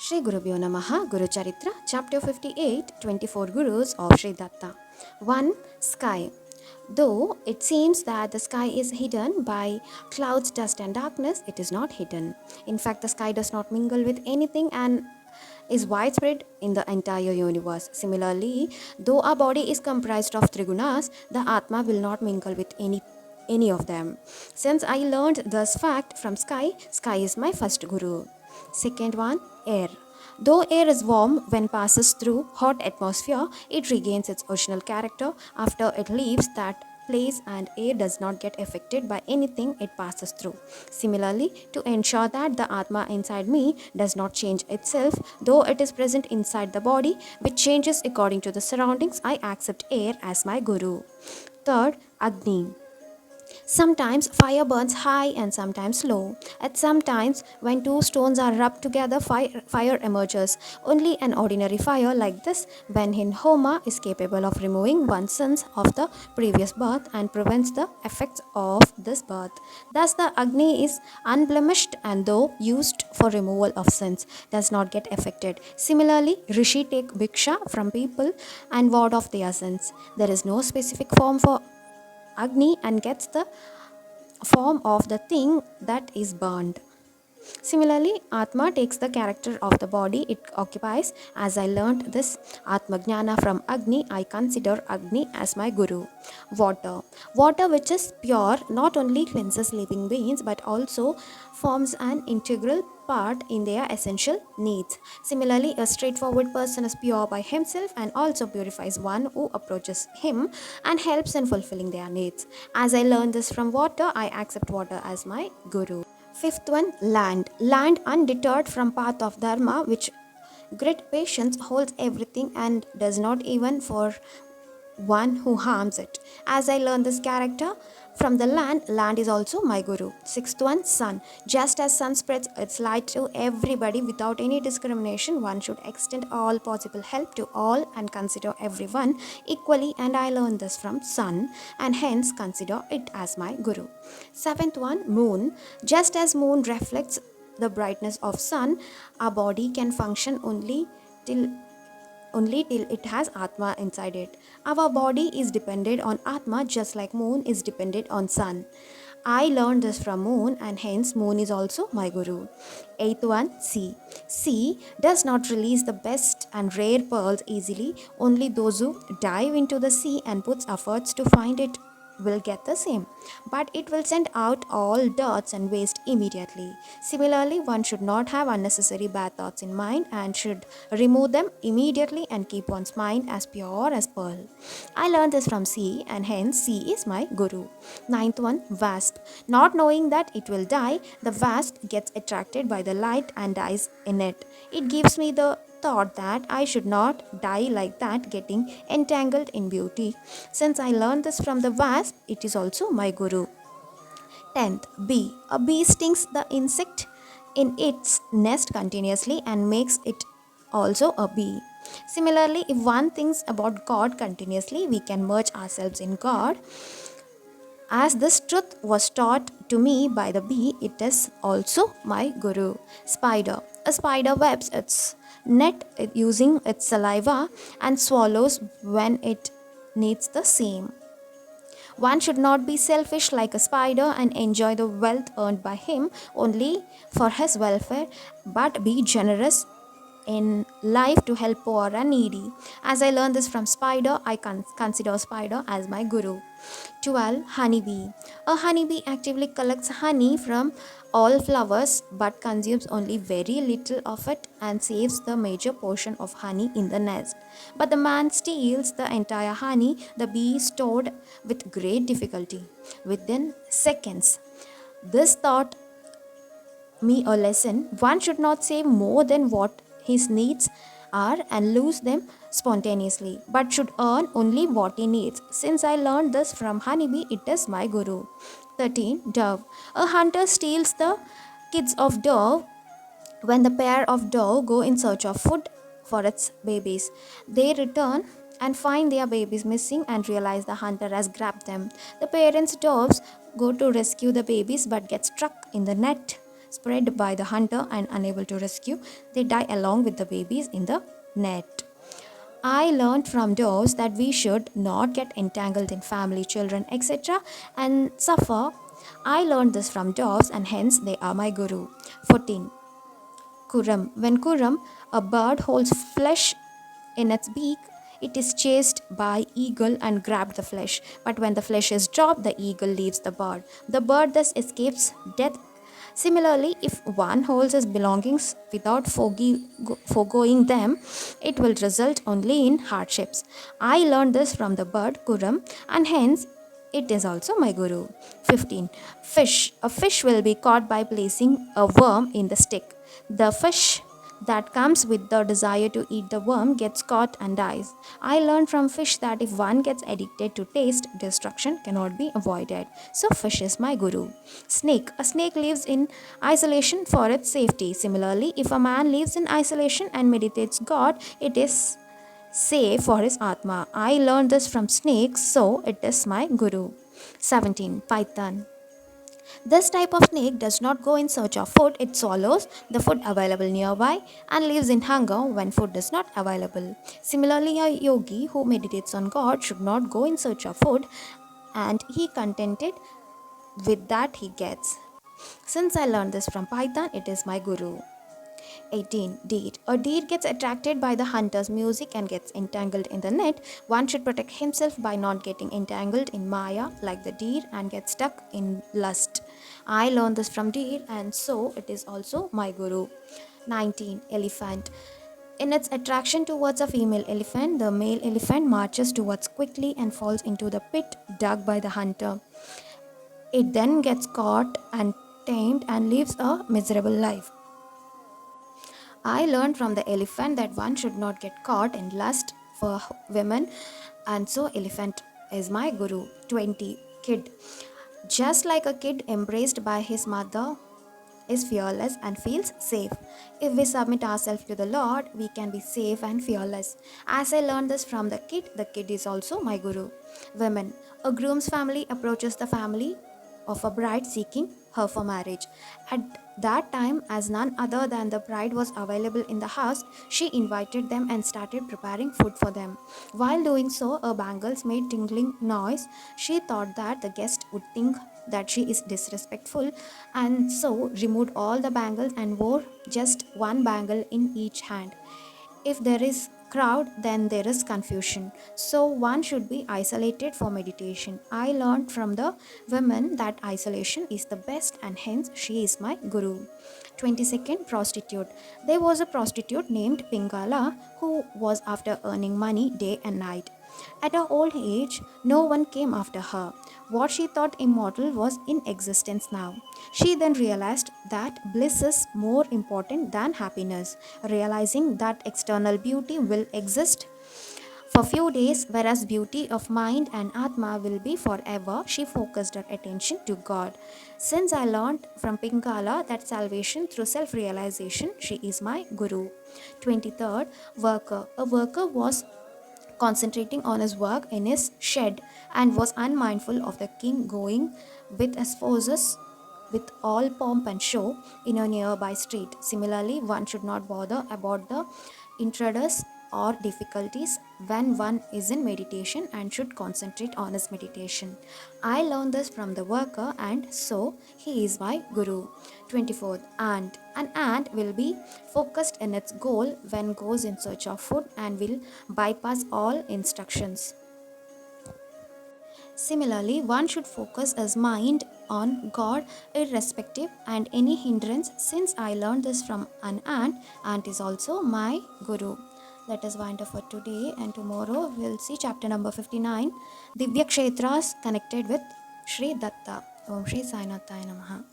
Shri Gurubhyo Namaha, Guru Charitra, Chapter 58, 24 Gurus of Sri Datta. 1. Sky. Though it seems that the sky is hidden by clouds, dust, and darkness, it is not hidden. In fact, the sky does not mingle with anything and is widespread in the entire universe. Similarly, though our body is comprised of trigunas, the Atma will not mingle with any of them. Since I learned this fact from sky, sky is my first guru. Second one, air. Though air is warm when passes through hot atmosphere, it regains its original character after it leaves that place, and air does not get affected by anything it passes through. Similarly, to ensure that the Atma inside me does not change itself, though it is present inside the body, which changes according to the surroundings, I accept air as my guru. Third, Agni. Sometimes fire burns high and sometimes low. At some times, when two stones are rubbed together, fire emerges. Only an ordinary fire like this, when in Homa, is capable of removing one's sins of the previous birth and prevents the effects of this birth. Thus, the Agni is unblemished and, though used for removal of sins, does not get affected. Similarly, Rishi take Bhiksha from people and ward off their sins. There is no specific form for Agni and gets the form of the thing that is burned. Similarly, Atma takes the character of the body it occupies. As I learnt this Atma Jnana from Agni, I consider Agni as my guru. Water. Water, which is pure, not only cleanses living beings but also forms an integral part in their essential needs. Similarly, a straightforward person is pure by himself and also purifies one who approaches him and helps in fulfilling their needs. As I learned this from water, I accept water as my guru. Fifth one, land. Land undeterred from path of dharma, which great patience holds everything and does not even for one who harms it. As I learn this character from the land is also my guru. Sixth one, sun. Just as sun spreads its light to everybody without any discrimination, one should extend all possible help to all and consider everyone equally, and I learned this from sun and hence consider it as my guru. Seventh one, moon. Just as moon reflects the brightness of sun, our body can function only till it has Atma inside it. Our body is dependent on Atma just like moon is dependent on sun. I learned this from moon and hence moon is also my guru. Eighth one, sea. Sea does not release the best and rare pearls easily. Only those who dive into the sea and puts efforts to find it will get the same, but it will send out all dirts and waste immediately. Similarly, one should not have unnecessary bad thoughts in mind and should remove them immediately and keep one's mind as pure as pearl. I learned this from sea and hence sea is my guru. Ninth one, wasp. Not knowing that it will die, the wasp gets attracted by the light and dies in it. It gives me the thought that I should not die like that, getting entangled in beauty. Since I learned this from the wasp, it is also my guru. 10th, bee. A bee stings the insect in its nest continuously and makes it also a bee. Similarly, if one thinks about God continuously, we can merge ourselves in God. As this truth was taught to me by the bee, it is also my guru. Spider. A spider webs its net using its saliva and swallows when it needs the same. One should not be selfish like a spider and enjoy the wealth earned by him only for his welfare, but be generous in life to help poor and needy. As I learned this from spider, I consider spider as my guru. 12. Honeybee. A honeybee actively collects honey from all flowers but consumes only very little of it and saves the major portion of honey in the nest. But the man steals the entire honey the bee stored with great difficulty within seconds. This taught me a lesson. One should not save more than what his needs are and lose them spontaneously, but should earn only what he needs. Since I learned this from honeybee, it is my guru. 13. Dove. A hunter steals the kids of dove when the pair of dove go in search of food for its babies. They return and find their babies missing and realize the hunter has grabbed them. The parents' doves go to rescue the babies but get stuck in the net spread by the hunter and unable to rescue, they die along with the babies in the net. I learned from doves that we should not get entangled in family, children, etc. and suffer. I learned this from doves and hence they are my guru. 14. Kuram. When Kuram, a bird, holds flesh in its beak, it is chased by eagle and grabbed the flesh. But when the flesh is dropped, the eagle leaves the bird. The bird thus escapes death. Similarly, if one holds his belongings without foregoing them, it will result only in hardships. I learned this from the bird Kuram and hence it is also my guru. 15. Fish. A fish will be caught by placing a worm in the stick. The fish that comes with the desire to eat the worm gets caught and dies. I learned from fish that if one gets addicted to taste, destruction cannot be avoided. So, fish is my guru. Snake. A snake lives in isolation for its safety. Similarly, if a man lives in isolation and meditates God, it is safe for his Atma. I learned this from snakes, so it is my guru. 17. Python. This type of snake does not go in search of food, it swallows the food available nearby and lives in hunger when food is not available. Similarly, a yogi who meditates on God should not go in search of food and he contented with that he gets. Since I learned this from Python, it is my guru. 18. Deer. A deer gets attracted by the hunter's music and gets entangled in the net. One should protect himself by not getting entangled in Maya like the deer and get stuck in lust. I learned this from deer and so it is also my guru. 19. Elephant. In its attraction towards a female elephant, the male elephant marches towards quickly and falls into the pit dug by the hunter. It then gets caught and tamed and lives a miserable life. I learned from the elephant that one should not get caught in lust for women, and so elephant is my guru. 20. Kid. Just like a kid embraced by his mother is fearless and feels safe. If we submit ourselves to the Lord, we can be safe and fearless. As I learned this from the kid is also my guru. Women. A groom's family approaches the family of a bride seeking her for marriage. At that time, as none other than the bride was available in the house, she invited them and started preparing food for them. While doing so, her bangles made tinkling noise. She thought that the guest would think that she is disrespectful and so removed all the bangles and wore just one bangle in each hand. If there is crowd, then there is confusion. So one should be isolated for meditation. I learned from the women that isolation is the best and hence she is my guru. 22nd. Prostitute. There was a prostitute named Pingala who was after earning money day and night. At her old age, no one came after her. What she thought immortal was in existence now. She then realized that bliss is more important than happiness, realizing that external beauty will exist for few days, whereas beauty of mind and Atma will be forever. She focused her attention to God. Since I learned from Pingala that salvation through self-realization, she is my guru. 23rd. Worker. A worker was concentrating on his work in his shed and was unmindful of the king going with his forces with all pomp and show in a nearby street. Similarly, one should not bother about the intruders or difficulties when one is in meditation and should concentrate on his meditation. I learned this from the worker and so he is my guru. 24th. Ant. An ant will be focused in its goal when goes in search of food and will bypass all instructions. Similarly, one should focus his mind on God irrespective and any hindrance. Since I learned this from an ant is also my guru. Let us wind up for today and tomorrow we'll see chapter number 59, Divya Kshetras connected with Sri Datta. Om Shri Sainathaya Namaha.